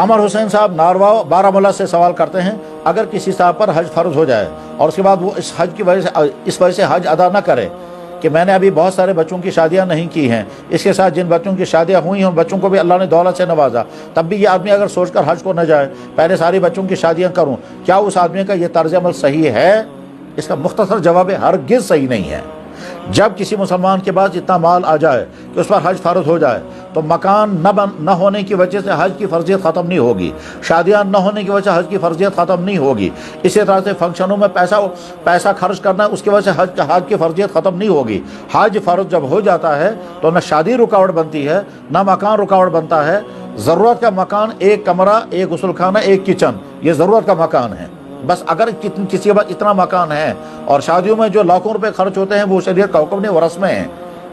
عمر حسین صاحب ناروا بارہمولہ سے سوال کرتے ہیں، اگر کسی صاحب پر حج فرض ہو جائے اور اس کے بعد وہ اس وجہ سے حج ادا نہ کرے کہ میں نے ابھی بہت سارے بچوں کی شادیاں نہیں کی ہیں، اس کے ساتھ جن بچوں کی شادیاں ہوئی ہیں ان بچوں کو بھی اللہ نے دولت سے نوازا، تب بھی یہ آدمی اگر سوچ کر حج کو نہ جائے، پہلے ساری بچوں کی شادیاں کروں، کیا اس آدمی کا یہ طرز عمل صحیح ہے؟ اس کا مختصر جواب ہے ہرگز صحیح نہیں ہے۔ جب کسی مسلمان کے پاس اتنا مال آ جائے کہ اس پر حج فرض ہو جائے تو مکان نہ ہونے کی وجہ سے حج کی فرضیت ختم نہیں ہوگی، شادیاں نہ ہونے کی وجہ سے حج کی فرضیت ختم نہیں ہوگی، اسی طرح سے فنکشنوں میں پیسہ خرچ کرنا اس کی وجہ سے حج کی فرضیت ختم نہیں ہوگی۔ حج فرض جب ہو جاتا ہے تو نہ شادی رکاوٹ بنتی ہے نہ مکان رکاوٹ بنتا ہے۔ ضرورت کا مکان ایک کمرہ، ایک غسل خانہ، ایک کچن، یہ ضرورت کا مکان ہے۔ بس اگر کسی کے پاس اتنا مکان ہے، اور شادیوں میں جو لاکھوں روپے خرچ ہوتے ہیں وہ شریعت کا حکم نہیں، وہ رسمیں ہیں،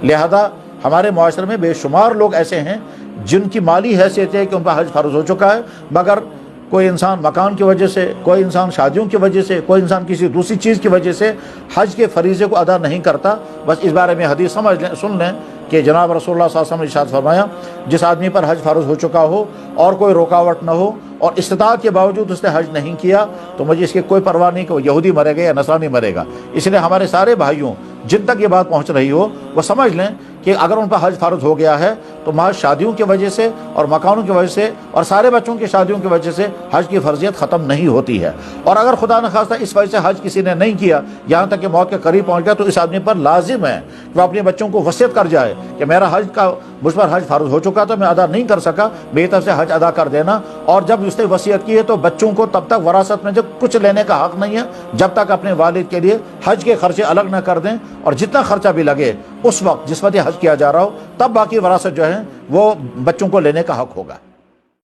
لہذا ہمارے معاشرے میں بے شمار لوگ ایسے ہیں جن کی مالی حیثیت ہے کہ ان پر حج فرض ہو چکا ہے، مگر کوئی انسان مکان کی وجہ سے، کوئی انسان شادیوں کی وجہ سے، کوئی انسان کسی دوسری چیز کی وجہ سے حج کے فریضے کو ادا نہیں کرتا۔ بس اس بارے میں حدیث سن لیں کہ جناب رسول اللہ صلی اللہ علیہ وسلم نے ارشاد فرمایا، جس آدمی پر حج فرض ہو چکا ہو اور کوئی رکاوٹ نہ ہو اور استطاعت کے باوجود اس نے حج نہیں کیا تو مجھے اس کی کوئی پرواہ نہیں کہ وہ یہودی مرے گا یا نصرانی مرے گا۔ اس لیے ہمارے سارے بھائیوں جن تک یہ بات پہنچ رہی ہو وہ سمجھ لیں کہ اگر ان پر حج فرض ہو گیا ہے تو محض شادیوں کی وجہ سے اور مکانوں کی وجہ سے اور سارے بچوں کی شادیوں کی وجہ سے حج کی فرضیت ختم نہیں ہوتی ہے۔ اور اگر خدا نخواستہ اس وجہ سے حج کسی نے نہیں کیا، یہاں تک کہ موت کے قریب پہنچ گیا، تو اس آدمی پر لازم ہے کہ وہ اپنے بچوں کو وصیت کر جائے کہ مجھ پر حج فرض ہو چکا تو میں ادا نہیں کر سکا، میری طرف سے حج ادا کر دینا۔ اور جب اس نے وصیت کی ہے تو بچوں کو تب تک وراثت میں جب کچھ لینے کا حق نہیں ہے جب تک اپنے والد کے لیے حج کے خرچے الگ نہ کر دیں، اور جتنا خرچہ بھی لگے اس وقت جس وقت یہ حج کیا جا رہا ہو تب باقی وراثت جو ہے وہ بچوں کو لینے کا حق ہوگا۔